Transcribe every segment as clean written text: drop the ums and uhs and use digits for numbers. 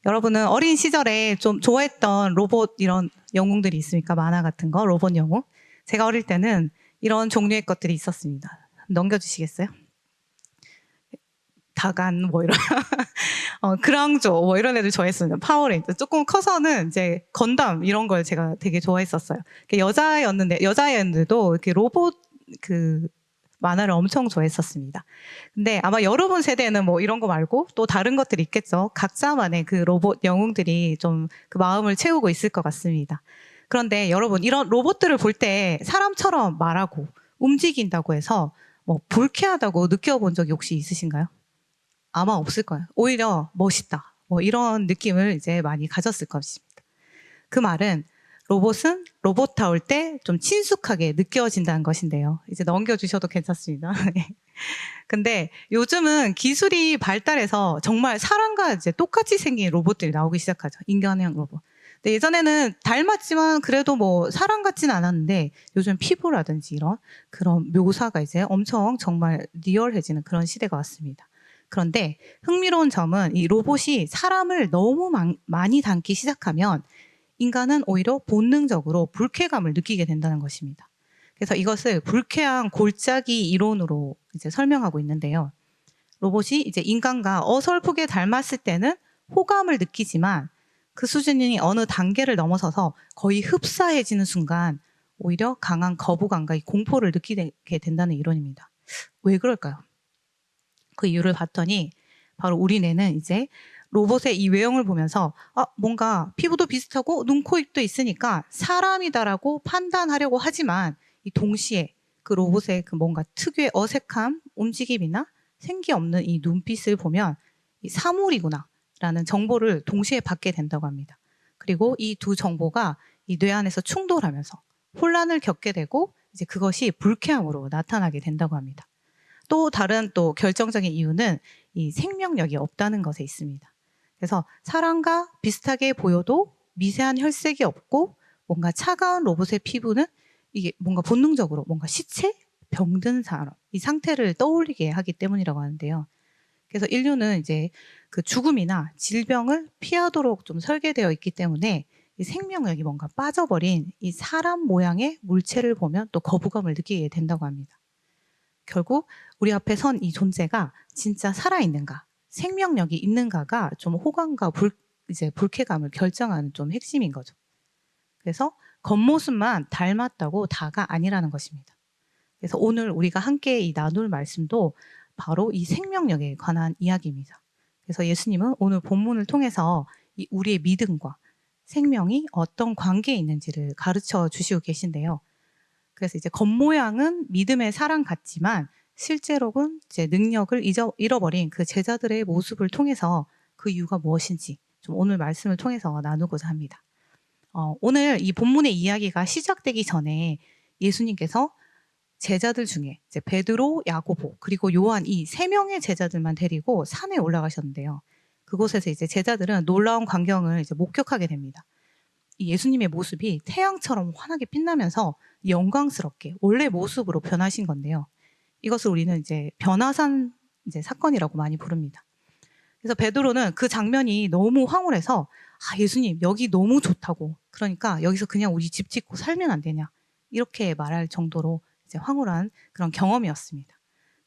여러분은 어린 시절에 좀 좋아했던 로봇 이런 영웅들이 있습니까? 만화 같은 거, 로봇 영웅. 제가 어릴 때는 이런 종류의 것들이 있었습니다. 넘겨주시겠어요? 다간 뭐 이런 그랑조 뭐 이런 애들 좋아했습니다. 파워레인저. 조금 커서는 이제 건담 이런 걸 제가 되게 좋아했었어요. 여자애였는데도 이렇게 로봇 그 만화를 엄청 좋아했었습니다. 근데 아마 여러분 세대는 뭐 이런 거 말고 또 다른 것들이 있겠죠. 각자만의 그 로봇 영웅들이 좀 그 마음을 채우고 있을 것 같습니다. 그런데 여러분 이런 로봇들을 볼 때 사람처럼 말하고 움직인다고 해서 뭐 불쾌하다고 느껴본 적이 혹시 있으신가요? 아마 없을 거예요. 오히려 멋있다. 뭐 이런 느낌을 이제 많이 가졌을 것입니다. 그 말은 로봇은 로봇다울 때 좀 친숙하게 느껴진다는 것인데요. 이제 넘겨주셔도 괜찮습니다. 근데 요즘은 기술이 발달해서 정말 사람과 이제 똑같이 생긴 로봇들이 나오기 시작하죠. 인간형 로봇. 근데 예전에는 닮았지만 그래도 뭐 사람 같지는 않았는데 요즘 피부라든지 이런 그런 묘사가 이제 엄청 정말 리얼해지는 그런 시대가 왔습니다. 그런데 흥미로운 점은 이 로봇이 사람을 너무 많이 닮기 시작하면 인간은 오히려 본능적으로 불쾌감을 느끼게 된다는 것입니다. 그래서 이것을 불쾌한 골짜기 이론으로 이제 설명하고 있는데요. 로봇이 이제 인간과 어설프게 닮았을 때는 호감을 느끼지만 그 수준이 어느 단계를 넘어서서 거의 흡사해지는 순간 오히려 강한 거부감과 공포를 느끼게 된다는 이론입니다. 왜 그럴까요? 그 이유를 봤더니 바로 우리 뇌는 이제 로봇의 이 외형을 보면서 뭔가 피부도 비슷하고 눈, 코, 입도 있으니까 사람이다라고 판단하려고 하지만 이 동시에 그 로봇의 그 뭔가 특유의 어색함, 움직임이나 생기 없는 이 눈빛을 보면 이 사물이구나라는 정보를 동시에 받게 된다고 합니다. 그리고 이 두 정보가 이 뇌 안에서 충돌하면서 혼란을 겪게 되고 이제 그것이 불쾌함으로 나타나게 된다고 합니다. 또 다른 또 결정적인 이유는 이 생명력이 없다는 것에 있습니다. 그래서 사람과 비슷하게 보여도 미세한 혈색이 없고 뭔가 차가운 로봇의 피부는 이게 뭔가 본능적으로 뭔가 시체? 병든 사람 이 상태를 떠올리게 하기 때문이라고 하는데요. 그래서 인류는 이제 그 죽음이나 질병을 피하도록 좀 설계되어 있기 때문에 이 생명력이 뭔가 빠져버린 이 사람 모양의 물체를 보면 또 거부감을 느끼게 된다고 합니다. 결국 우리 앞에 선 이 존재가 진짜 살아있는가, 생명력이 있는가가 좀 호감과 이제 불쾌감을 결정하는 좀 핵심인 거죠. 그래서 겉모습만 닮았다고 다가 아니라는 것입니다. 그래서 오늘 우리가 함께 이 나눌 말씀도 바로 이 생명력에 관한 이야기입니다. 그래서 예수님은 오늘 본문을 통해서 이 우리의 믿음과 생명이 어떤 관계에 있는지를 가르쳐 주시고 계신데요. 그래서 이제 겉모양은 믿음의 사람 같지만 실제로는 이제 능력을 잃어버린 그 제자들의 모습을 통해서 그 이유가 무엇인지 좀 오늘 말씀을 통해서 나누고자 합니다. 오늘 이 본문의 이야기가 시작되기 전에 예수님께서 제자들 중에 이제 베드로, 야고보 그리고 요한 이 세 명의 제자들만 데리고 산에 올라가셨는데요. 그곳에서 이제 제자들은 놀라운 광경을 이제 목격하게 됩니다. 이 예수님의 모습이 태양처럼 환하게 빛나면서 영광스럽게 원래 모습으로 변하신 건데요. 이것을 우리는 이제 변화산 이제 사건이라고 많이 부릅니다. 그래서 베드로는 그 장면이 너무 황홀해서 예수님 여기 너무 좋다고 그러니까 여기서 그냥 우리 집 짓고 살면 안 되냐 이렇게 말할 정도로 이제 황홀한 그런 경험이었습니다.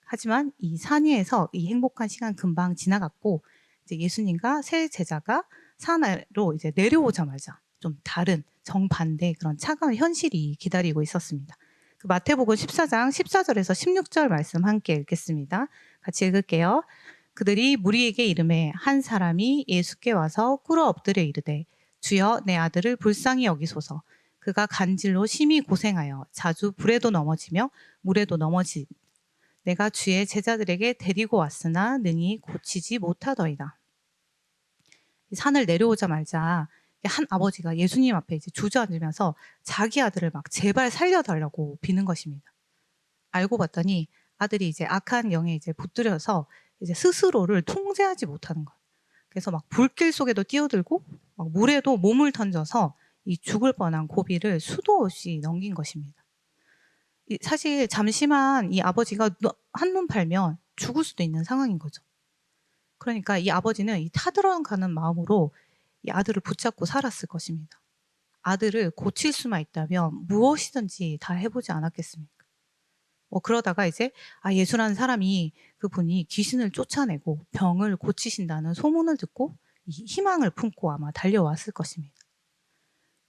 하지만 이 산 위에서 이 행복한 시간 금방 지나갔고 이제 예수님과 세 제자가 산으로 이제 내려오자마자 좀 다른 정반대의 그런 차가운 현실이 기다리고 있었습니다. 그 마태복음 14장 14절에서 16절 말씀 함께 읽겠습니다. 같이 읽을게요. 그들이 무리에게 이르매 한 사람이 예수께 와서 꿇어 엎드려 이르되 주여 내 아들을 불쌍히 여기소서. 그가 간질로 심히 고생하여 자주 불에도 넘어지며 물에도 넘어지 내가 주의 제자들에게 데리고 왔으나 능히 고치지 못하더이다. 산을 내려오자마자 한 아버지가 예수님 앞에 이제 주저앉으면서 자기 아들을 막 제발 살려달라고 비는 것입니다. 알고 봤더니 아들이 이제 악한 영에 이제 붙들려서 이제 스스로를 통제하지 못하는 거예요. 그래서 막 불길 속에도 뛰어들고 막 물에도 몸을 던져서 이 죽을 뻔한 고비를 수도 없이 넘긴 것입니다. 사실 잠시만 이 아버지가 한눈 팔면 죽을 수도 있는 상황인 거죠. 그러니까 이 아버지는 이 타들어가는 마음으로 이 아들을 붙잡고 살았을 것입니다. 아들을 고칠 수만 있다면 무엇이든지 다 해보지 않았겠습니까? 그러다가 이제 예수라는 사람이 그분이 귀신을 쫓아내고 병을 고치신다는 소문을 듣고 이 희망을 품고 아마 달려왔을 것입니다.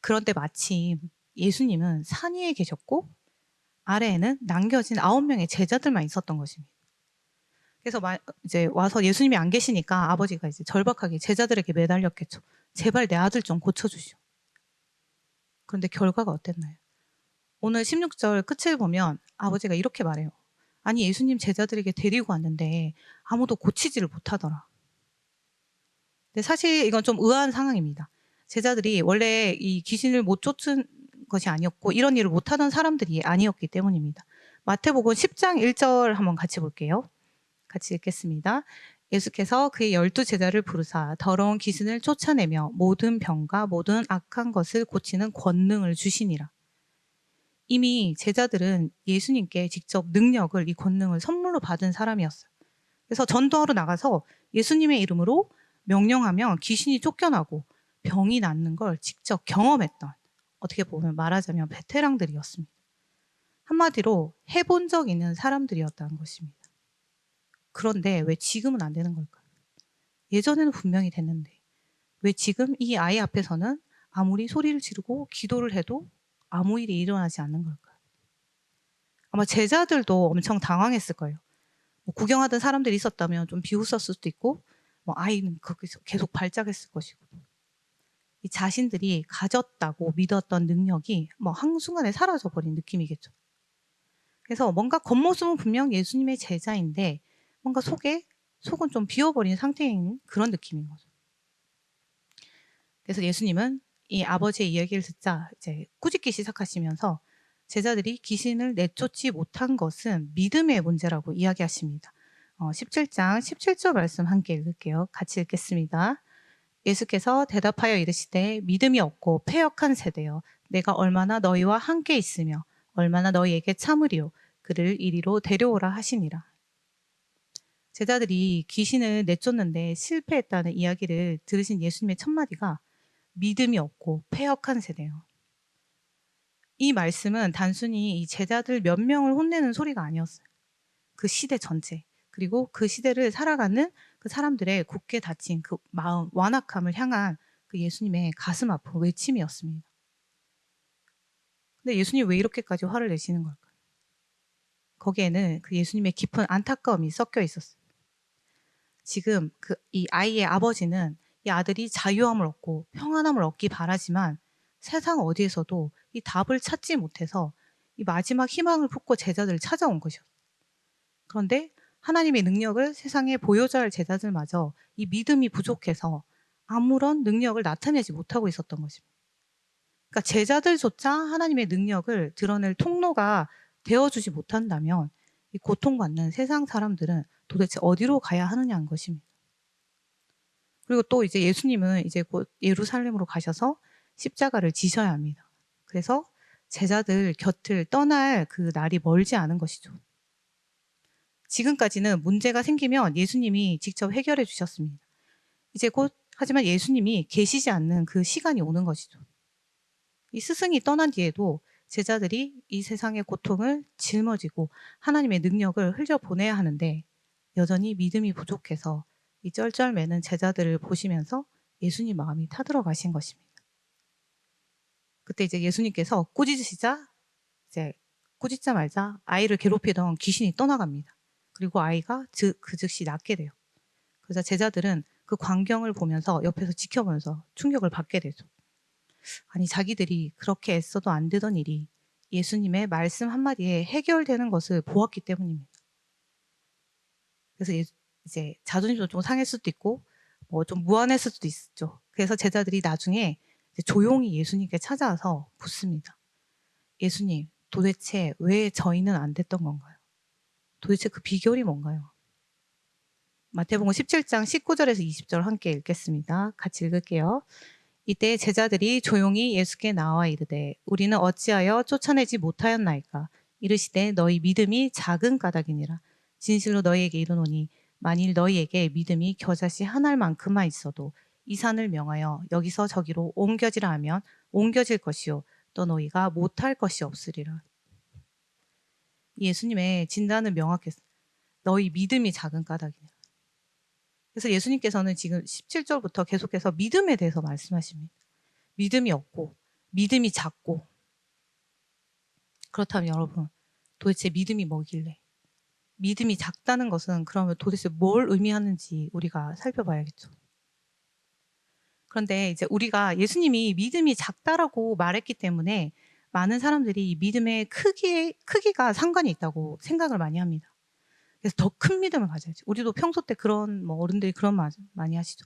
그런데 마침 예수님은 산 위에 계셨고 아래에는 남겨진 9명의 제자들만 있었던 것입니다. 그래서 이제 와서 예수님이 안 계시니까 아버지가 이제 절박하게 제자들에게 매달렸겠죠. 제발 내 아들 좀 고쳐주시오. 그런데 결과가 어땠나요? 오늘 16절 끝을 보면 아버지가 이렇게 말해요. 아니 예수님 제자들에게 데리고 왔는데 아무도 고치지를 못하더라. 근데 사실 이건 좀 의아한 상황입니다. 제자들이 원래 이 귀신을 못 쫓은 것이 아니었고 이런 일을 못하던 사람들이 아니었기 때문입니다. 마태복음 10장 1절 한번 같이 볼게요. 같이 읽겠습니다. 예수께서 그의 12 제자를 부르사 더러운 귀신을 쫓아내며 모든 병과 모든 악한 것을 고치는 권능을 주시니라. 이미 제자들은 예수님께 직접 능력을, 이 권능을 선물로 받은 사람이었어요. 그래서 전도하러 나가서 예수님의 이름으로 명령하면 귀신이 쫓겨나고 병이 낫는 걸 직접 경험했던, 어떻게 보면 말하자면 베테랑들이었습니다. 한마디로 해본 적 있는 사람들이었다는 것입니다. 그런데 왜 지금은 안 되는 걸까요? 예전에는 분명히 됐는데 왜 지금 이 아이 앞에서는 아무리 소리를 지르고 기도를 해도 아무 일이 일어나지 않는 걸까요? 아마 제자들도 엄청 당황했을 거예요. 구경하던 사람들이 있었다면 좀 비웃었을 수도 있고 아이는 거기서 계속 발작했을 것이고 이 자신들이 가졌다고 믿었던 능력이 한순간에 사라져버린 느낌이겠죠. 그래서 뭔가 겉모습은 분명 예수님의 제자인데 뭔가 속은 좀 비워버린 상태인 그런 느낌인 거죠. 그래서 예수님은 이 아버지의 이야기를 듣자 이제 꾸짖기 시작하시면서 제자들이 귀신을 내쫓지 못한 것은 믿음의 문제라고 이야기하십니다. 17장 17절 말씀 함께 읽을게요. 같이 읽겠습니다. 예수께서 대답하여 이르시되 믿음이 없고 패역한 세대여 내가 얼마나 너희와 함께 있으며 얼마나 너희에게 참으리요 그를 이리로 데려오라 하시니라. 제자들이 귀신을 내쫓는데 실패했다는 이야기를 들으신 예수님의 첫마디가 믿음이 없고 패역한 세대요. 이 말씀은 단순히 이 제자들 몇 명을 혼내는 소리가 아니었어요. 그 시대 전체, 그리고 그 시대를 살아가는 그 사람들의 굳게 닫힌 그 마음, 완악함을 향한 그 예수님의 가슴 아픈 외침이었습니다. 근데 예수님 왜 이렇게까지 화를 내시는 걸까요? 거기에는 그 예수님의 깊은 안타까움이 섞여 있었어요. 지금 이 아이의 아버지는 이 아들이 자유함을 얻고 평안함을 얻기 바라지만 세상 어디에서도 이 답을 찾지 못해서 이 마지막 희망을 품고 제자들을 찾아온 것이었어요. 그런데 하나님의 능력을 세상에 보여줘야 할 제자들마저 이 믿음이 부족해서 아무런 능력을 나타내지 못하고 있었던 것입니다. 그러니까 제자들조차 하나님의 능력을 드러낼 통로가 되어주지 못한다면 이 고통받는 세상 사람들은 도대체 어디로 가야 하느냐는 것입니다. 그리고 또 이제 예수님은 이제 곧 예루살렘으로 가셔서 십자가를 지셔야 합니다. 그래서 제자들 곁을 떠날 그 날이 멀지 않은 것이죠. 지금까지는 문제가 생기면 예수님이 직접 해결해 주셨습니다. 이제 곧 하지만 예수님이 계시지 않는 그 시간이 오는 것이죠. 이 스승이 떠난 뒤에도 제자들이 이 세상의 고통을 짊어지고 하나님의 능력을 흘려보내야 하는데 여전히 믿음이 부족해서 이 쩔쩔매는 제자들을 보시면서 예수님 마음이 타들어가신 것입니다. 그때 이제 예수님께서 꾸짖으시자 이제 꾸짖자마자 아이를 괴롭히던 귀신이 떠나갑니다. 그리고 아이가 그 즉시 낫게 돼요. 그래서 제자들은 그 광경을 보면서 옆에서 지켜보면서 충격을 받게 되죠. 아니 자기들이 그렇게 애써도 안 되던 일이 예수님의 말씀 한마디에 해결되는 것을 보았기 때문입니다. 그래서 이제 자존심도 좀 상할 수도 있고 좀 무안했을 수도 있죠. 그래서 제자들이 나중에 조용히 예수님께 찾아와서 묻습니다. 예수님, 도대체 왜 저희는 안 됐던 건가요? 도대체 그 비결이 뭔가요? 마태복음 17장 19절에서 20절 함께 읽겠습니다. 같이 읽을게요. 이때 제자들이 조용히 예수께 나와 이르되 우리는 어찌하여 쫓아내지 못하였나이까? 이르시되 너희 믿음이 작은 까닭이니라. 진실로 너희에게 이르노니 만일 너희에게 믿음이 겨자씨 한 알만큼만 있어도 이 산을 명하여 여기서 저기로 옮겨지라 하면 옮겨질 것이요 또 너희가 못할 것이 없으리라. 예수님의 진단은 명확했어요. 너희 믿음이 작은 까닭이냐. 그래서 예수님께서는 지금 17절부터 계속해서 믿음에 대해서 말씀하십니다. 믿음이 없고 믿음이 작고. 그렇다면 여러분 도대체 믿음이 뭐길래? 믿음이 작다는 것은 그러면 도대체 뭘 의미하는지 우리가 살펴봐야겠죠. 그런데 이제 우리가 예수님이 믿음이 작다라고 말했기 때문에 많은 사람들이 이 믿음의 크기가 상관이 있다고 생각을 많이 합니다. 그래서 더 큰 믿음을 가져야지. 우리도 평소 때 그런 어른들이 그런 말 많이 하시죠.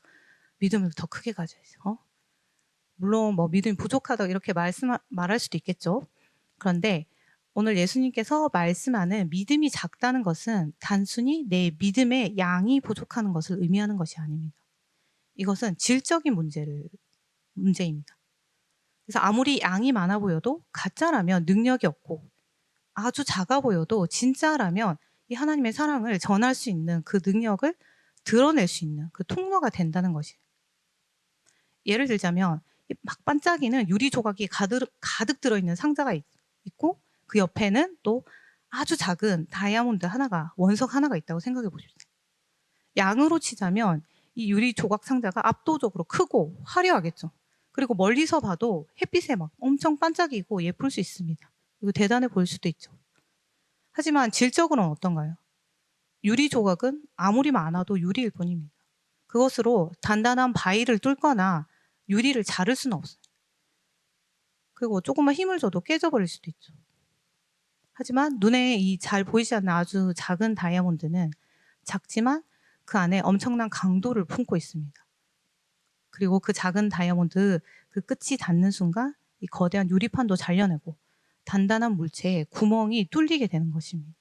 믿음을 더 크게 가져야지. 물론 믿음이 부족하다 이렇게 말할 수도 있겠죠. 그런데 오늘 예수님께서 말씀하는 믿음이 작다는 것은 단순히 내 믿음의 양이 부족하는 것을 의미하는 것이 아닙니다. 이것은 질적인 문제입니다. 그래서 아무리 양이 많아 보여도 가짜라면 능력이 없고 아주 작아 보여도 진짜라면 이 하나님의 사랑을 전할 수 있는 그 능력을 드러낼 수 있는 그 통로가 된다는 것이에요. 예를 들자면 막 반짝이는 유리 조각이 가득 들어있는 상자가 있고 그 옆에는 또 아주 작은 다이아몬드 원석 하나가 있다고 생각해 보십시오. 양으로 치자면 이 유리 조각 상자가 압도적으로 크고 화려하겠죠. 그리고 멀리서 봐도 햇빛에 막 엄청 반짝이고 예쁠 수 있습니다. 그리고 대단해 보일 수도 있죠. 하지만 질적으로는 어떤가요? 유리 조각은 아무리 많아도 유리일 뿐입니다. 그것으로 단단한 바위를 뚫거나 유리를 자를 수는 없어요. 그리고 조금만 힘을 줘도 깨져버릴 수도 있죠. 하지만 눈에 잘 보이지 않는 아주 작은 다이아몬드는 작지만 그 안에 엄청난 강도를 품고 있습니다. 그리고 그 작은 다이아몬드 그 끝이 닿는 순간 이 거대한 유리판도 잘려내고 단단한 물체에 구멍이 뚫리게 되는 것입니다.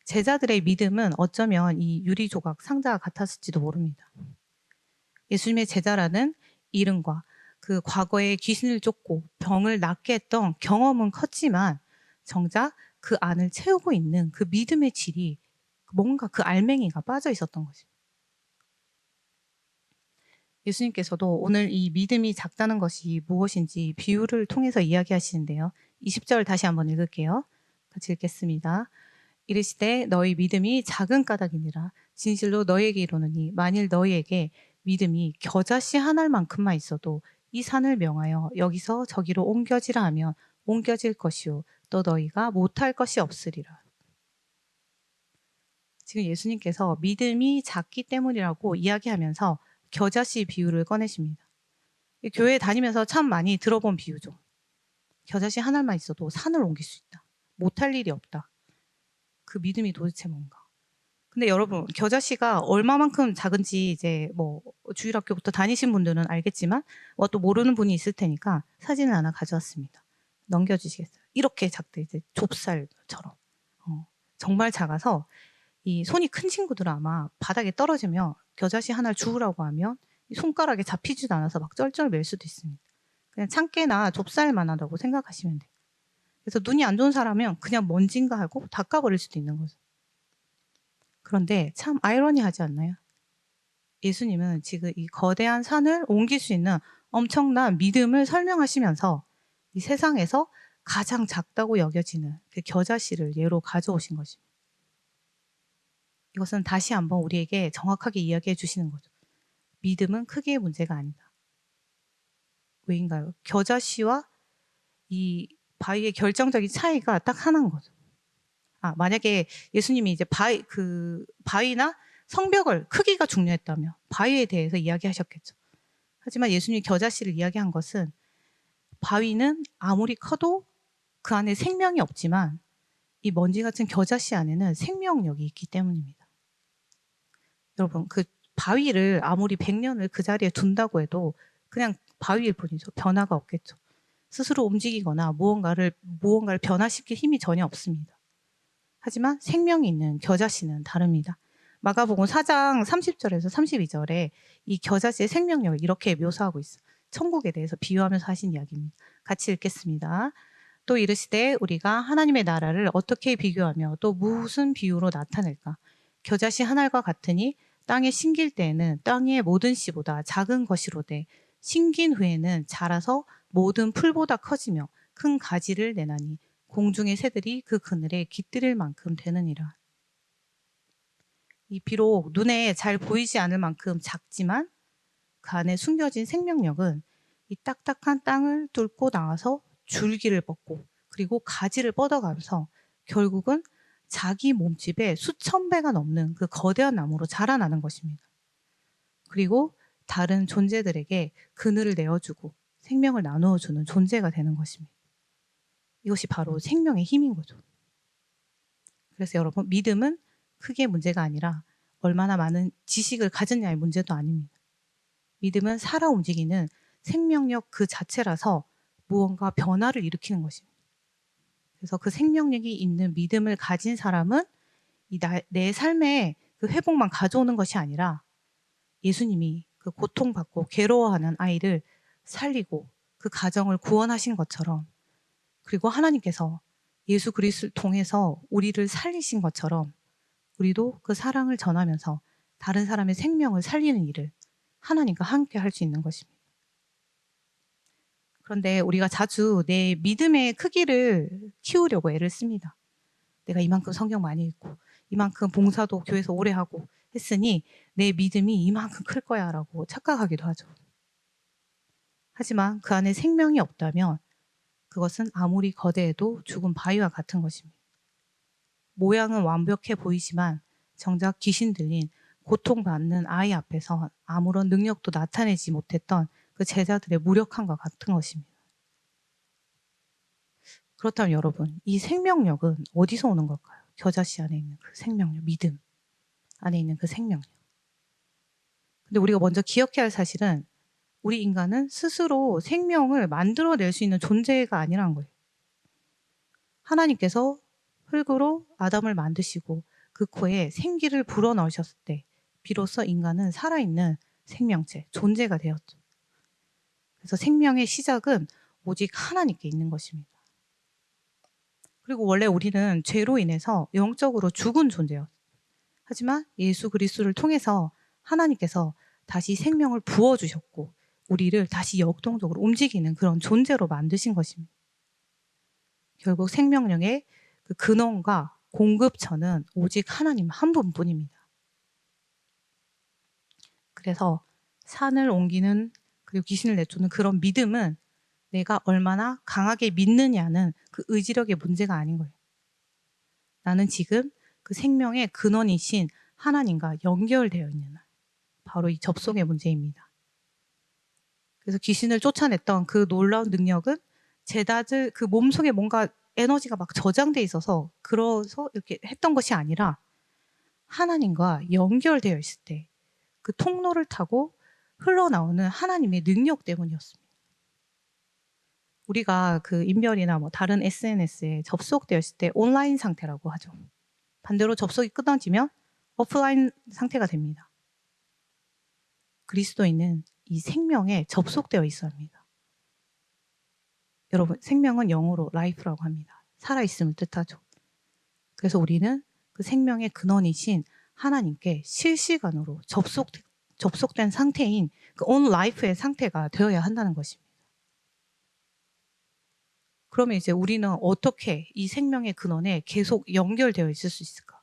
제자들의 믿음은 어쩌면 이 유리 조각 상자와 같았을지도 모릅니다. 예수님의 제자라는 이름과 그 과거에 귀신을 쫓고 병을 낫게 했던 경험은 컸지만 정작 그 안을 채우고 있는 그 믿음의 질이 뭔가 그 알맹이가 빠져 있었던 것입니다. 예수님께서도 오늘 이 믿음이 작다는 것이 무엇인지 비유를 통해서 이야기하시는데요. 20절 다시 한번 읽을게요. 같이 읽겠습니다. 이르시되 너희 믿음이 작은 까닭이니라. 진실로 너희에게 이르노니 만일 너희에게 믿음이 겨자씨 한 알만큼만 있어도 이 산을 명하여 여기서 저기로 옮겨지라 하면 옮겨질 것이요 또 너희가 못할 것이 없으리라. 지금 예수님께서 믿음이 작기 때문이라고 이야기하면서 겨자씨 비유를 꺼내십니다. 교회 다니면서 참 많이 들어본 비유죠. 겨자씨 한 알만 있어도 산을 옮길 수 있다. 못할 일이 없다. 그 믿음이 도대체 뭔가. 근데 여러분, 겨자씨가 얼마만큼 작은지 이제 주일학교부터 다니신 분들은 알겠지만 또 모르는 분이 있을 테니까 사진을 하나 가져왔습니다. 넘겨주시겠어요? 이렇게 작대, 이제 좁쌀처럼. 정말 작아서 이 손이 큰 친구들은 아마 바닥에 떨어지면 겨자씨 하나를 주우라고 하면 손가락에 잡히지도 않아서 막 쩔쩔 맬 수도 있습니다. 그냥 참깨나 좁쌀만 하다고 생각하시면 돼요. 그래서 눈이 안 좋은 사람은 그냥 먼지인가 하고 닦아버릴 수도 있는 거죠. 그런데 참 아이러니하지 않나요? 예수님은 지금 이 거대한 산을 옮길 수 있는 엄청난 믿음을 설명하시면서 이 세상에서 가장 작다고 여겨지는 그 겨자씨를 예로 가져오신 것입니다. 이것은 다시 한번 우리에게 정확하게 이야기해 주시는 거죠. 믿음은 크기의 문제가 아니다. 왜인가요? 겨자씨와 이 바위의 결정적인 차이가 딱 하나인 거죠. 만약에 예수님이 이제 바위나 성벽을 크기가 중요했다면 바위에 대해서 이야기하셨겠죠. 하지만 예수님이 겨자씨를 이야기한 것은 바위는 아무리 커도 그 안에 생명이 없지만 이 먼지 같은 겨자씨 안에는 생명력이 있기 때문입니다. 여러분, 그 바위를 아무리 100년을 그 자리에 둔다고 해도 그냥 바위일 뿐이죠. 변화가 없겠죠. 스스로 움직이거나 무언가를 변화시킬 힘이 전혀 없습니다. 하지만 생명이 있는 겨자씨는 다릅니다. 마가복음 4장 30절에서 32절에 이 겨자씨의 생명력을 이렇게 묘사하고 있어요. 천국에 대해서 비유하면서 하신 이야기입니다. 같이 읽겠습니다. 또 이르시되 우리가 하나님의 나라를 어떻게 비교하며 또 무슨 비유로 나타낼까? 겨자씨 한 알과 같으니 땅에 심길 때에는 땅의 모든 씨보다 작은 것이로되 심긴 후에는 자라서 모든 풀보다 커지며 큰 가지를 내나니 공중의 새들이 그 그늘에 깃들일 만큼 되느니라. 이 비록 눈에 잘 보이지 않을 만큼 작지만 그 안에 숨겨진 생명력은 이 딱딱한 땅을 뚫고 나와서 줄기를 뻗고 그리고 가지를 뻗어가면서 결국은 자기 몸집의 수천 배가 넘는 그 거대한 나무로 자라나는 것입니다. 그리고 다른 존재들에게 그늘을 내어주고 생명을 나누어주는 존재가 되는 것입니다. 이것이 바로 생명의 힘인 거죠. 그래서 여러분, 믿음은 크게 문제가 아니라 얼마나 많은 지식을 가졌냐의 문제도 아닙니다. 믿음은 살아 움직이는 생명력 그 자체라서 무언가 변화를 일으키는 것입니다. 그래서 그 생명력이 있는 믿음을 가진 사람은 내 삶에 그 회복만 가져오는 것이 아니라 예수님이 그 고통받고 괴로워하는 아이를 살리고 그 가정을 구원하신 것처럼, 그리고 하나님께서 예수 그리스도를 통해서 우리를 살리신 것처럼 우리도 그 사랑을 전하면서 다른 사람의 생명을 살리는 일을 하나님과 함께 할 수 있는 것입니다. 그런데 우리가 자주 내 믿음의 크기를 키우려고 애를 씁니다. 내가 이만큼 성경 많이 읽고 이만큼 봉사도 교회에서 오래 하고 했으니 내 믿음이 이만큼 클 거야 라고 착각하기도 하죠. 하지만 그 안에 생명이 없다면 그것은 아무리 거대해도 죽은 바위와 같은 것입니다. 모양은 완벽해 보이지만 정작 귀신 들린 고통받는 아이 앞에서 아무런 능력도 나타내지 못했던 그 제자들의 무력함과 같은 것입니다. 그렇다면 여러분, 이 생명력은 어디서 오는 걸까요? 겨자씨 안에 있는 그 생명력, 믿음 안에 있는 그 생명력. 근데 우리가 먼저 기억해야 할 사실은 우리 인간은 스스로 생명을 만들어낼 수 있는 존재가 아니라는 거예요. 하나님께서 흙으로 아담을 만드시고 그 코에 생기를 불어넣으셨을 때 비로소 인간은 살아있는 생명체, 존재가 되었죠. 그래서 생명의 시작은 오직 하나님께 있는 것입니다. 그리고 원래 우리는 죄로 인해서 영적으로 죽은 존재예요. 하지만 예수 그리스도를 통해서 하나님께서 다시 생명을 부어주셨고 우리를 다시 역동적으로 움직이는 그런 존재로 만드신 것입니다. 결국 생명력의 그 근원과 공급처는 오직 하나님 한 분뿐입니다. 그래서 산을 옮기는 그리고 귀신을 내쫓는 그런 믿음은 내가 얼마나 강하게 믿느냐는 그 의지력의 문제가 아닌 거예요. 나는 지금 그 생명의 근원이신 하나님과 연결되어 있는 한, 바로 이 접속의 문제입니다. 그래서 귀신을 쫓아냈던 그 놀라운 능력은 제자들 그 몸속에 뭔가 에너지가 막 저장돼 있어서 그래서 이렇게 했던 것이 아니라 하나님과 연결되어 있을 때 그 통로를 타고 흘러나오는 하나님의 능력 때문이었습니다. 우리가 그 인별이나 뭐 다른 SNS에 접속되어 있을 때 온라인 상태라고 하죠. 반대로 접속이 끊어지면 오프라인 상태가 됩니다. 그리스도인은 이 생명에 접속되어 있어야 합니다. 여러분, 생명은 영어로 life라고 합니다. 살아있음을 뜻하죠. 그래서 우리는 그 생명의 근원이신 하나님께 실시간으로 접속된 상태인 그 on life의 상태가 되어야 한다는 것입니다. 그러면 이제 우리는 어떻게 이 생명의 근원에 계속 연결되어 있을 수 있을까?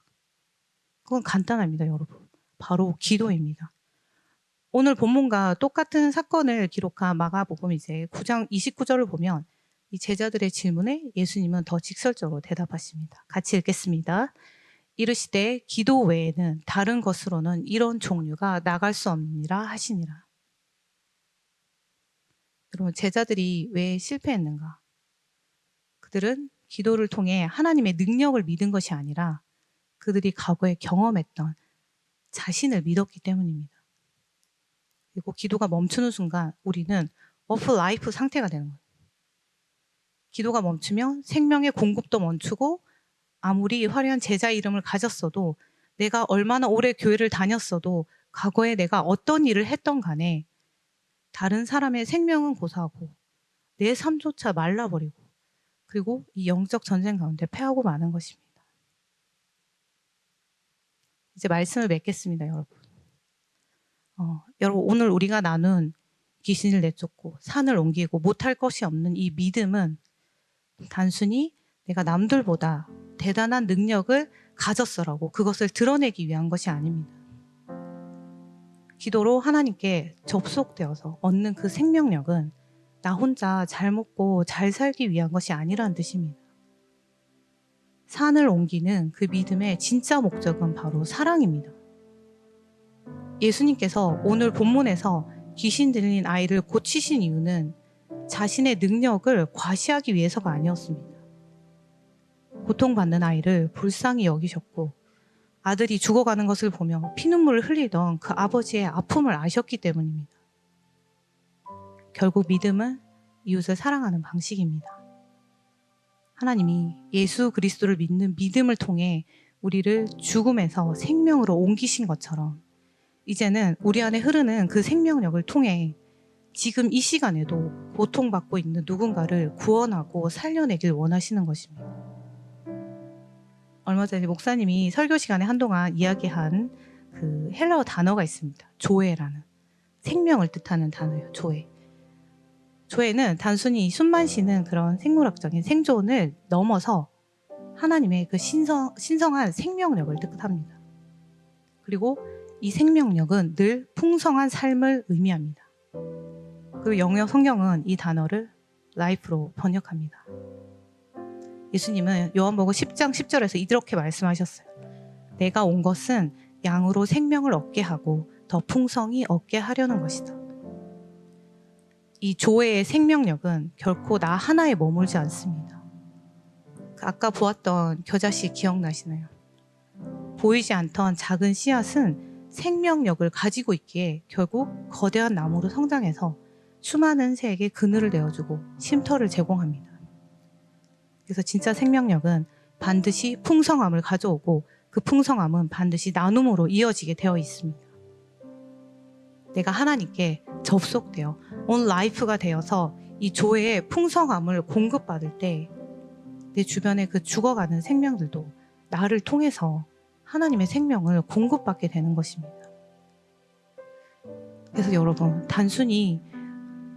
그건 간단합니다, 여러분. 바로 기도입니다. 오늘 본문과 똑같은 사건을 기록한 마가복음 이제 9장 29절을 보면 이 제자들의 질문에 예수님은 더 직설적으로 대답하십니다. 같이 읽겠습니다. 이르시되 기도 외에는 다른 것으로는 이런 종류가 나갈 수 없느니라 하시니라. 여러분, 제자들이 왜 실패했는가? 그들은 기도를 통해 하나님의 능력을 믿은 것이 아니라 그들이 과거에 경험했던 자신을 믿었기 때문입니다. 그리고 기도가 멈추는 순간 우리는 off life 상태가 되는 거예요. 기도가 멈추면 생명의 공급도 멈추고 아무리 화려한 제자 이름을 가졌어도 내가 얼마나 오래 교회를 다녔어도 과거에 내가 어떤 일을 했던 간에 다른 사람의 생명은 고사하고 내 삶조차 말라버리고 그리고 이 영적 전쟁 가운데 패하고 마는 것입니다. 이제 말씀을 맺겠습니다, 여러분. 여러분 오늘 우리가 나눈 귀신을 내쫓고 산을 옮기고 못할 것이 없는 이 믿음은 단순히 내가 남들보다 대단한 능력을 가졌어라고 그것을 드러내기 위한 것이 아닙니다. 기도로 하나님께 접속되어서 얻는 그 생명력은 나 혼자 잘 먹고 잘 살기 위한 것이 아니라는 뜻입니다. 산을 옮기는 그 믿음의 진짜 목적은 바로 사랑입니다. 예수님께서 오늘 본문에서 귀신 들린 아이를 고치신 이유는 자신의 능력을 과시하기 위해서가 아니었습니다. 고통받는 아이를 불쌍히 여기셨고 아들이 죽어가는 것을 보며 피눈물을 흘리던 그 아버지의 아픔을 아셨기 때문입니다. 결국 믿음은 이웃을 사랑하는 방식입니다. 하나님이 예수 그리스도를 믿는 믿음을 통해 우리를 죽음에서 생명으로 옮기신 것처럼 이제는 우리 안에 흐르는 그 생명력을 통해 지금 이 시간에도 고통받고 있는 누군가를 구원하고 살려내길 원하시는 것입니다. 얼마 전에 목사님이 설교 시간에 한동안 이야기한 그 헬라어 단어가 있습니다. 조에라는 생명을 뜻하는 단어예요. 조에. 조에는 단순히 숨만 쉬는 그런 생물학적인 생존을 넘어서 하나님의 그 신성한 생명력을 뜻합니다. 그리고 이 생명력은 늘 풍성한 삶을 의미합니다. 그리고 영어 성경은 이 단어를 life로 번역합니다. 예수님은 요한복음 10장 10절에서 이렇게 말씀하셨어요. 내가 온 것은 양으로 생명을 얻게 하고 더 풍성히 얻게 하려는 것이다. 이 조회의 생명력은 결코 나 하나에 머물지 않습니다. 아까 보았던 겨자씨 기억나시나요? 보이지 않던 작은 씨앗은 생명력을 가지고 있기에 결국 거대한 나무로 성장해서 수많은 새에게 그늘을 내어주고 쉼터를 제공합니다. 그래서 진짜 생명력은 반드시 풍성함을 가져오고 그 풍성함은 반드시 나눔으로 이어지게 되어 있습니다. 내가 하나님께 접속되어 온 라이프가 되어서 이 조회의 풍성함을 공급받을 때 내 주변에 그 죽어가는 생명들도 나를 통해서 하나님의 생명을 공급받게 되는 것입니다. 그래서 여러분 단순히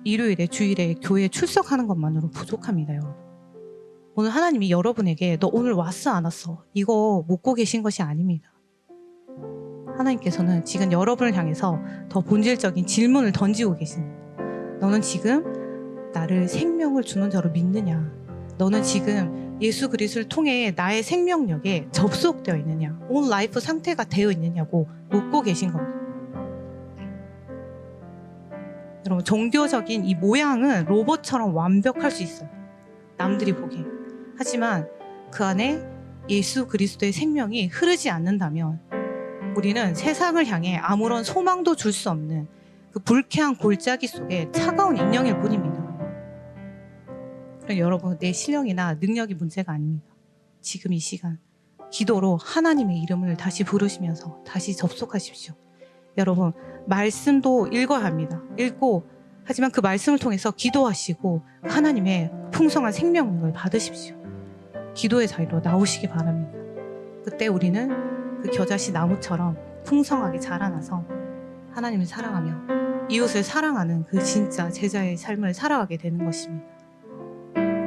일요일에 주일에 교회에 출석하는 것만으로 부족합니다. 여러분. 오늘 하나님이 여러분에게 너 오늘 왔어 안 왔어 이거 묻고 계신 것이 아닙니다. 하나님께서는 지금 여러분을 향해서 더 본질적인 질문을 던지고 계십니다. 너는 지금 나를 생명을 주는 자로 믿느냐? 너는 지금 예수 그리스도를 통해 나의 생명력에 접속되어 있느냐? 온 라이프 상태가 되어 있느냐고 묻고 계신 겁니다. 여러분 종교적인 이 모양은 로봇처럼 완벽할 수 있어요. 남들이 보기에. 하지만 그 안에 예수 그리스도의 생명이 흐르지 않는다면 우리는 세상을 향해 아무런 소망도 줄 수 없는 그 불쾌한 골짜기 속에 차가운 인형일 뿐입니다. 여러분 내 실력이나 능력이 문제가 아닙니다. 지금 이 시간 기도로 하나님의 이름을 다시 부르시면서 다시 접속하십시오. 여러분 말씀도 읽어야 합니다. 읽고 하지만 그 말씀을 통해서 기도하시고 하나님의 풍성한 생명력을 받으십시오. 기도의 자리로 나오시기 바랍니다. 그때 우리는 그 겨자씨 나무처럼 풍성하게 자라나서 하나님을 사랑하며 이웃을 사랑하는 그 진짜 제자의 삶을 살아가게 되는 것입니다.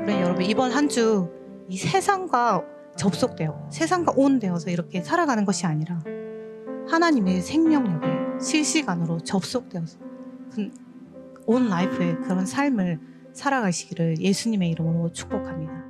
그래 여러분 이번 한 주 이 세상과 접속되어 세상과 온되어서 이렇게 살아가는 것이 아니라 하나님의 생명력에 실시간으로 접속되어서 온 라이프의 그런 삶을 살아가시기를 예수님의 이름으로 축복합니다.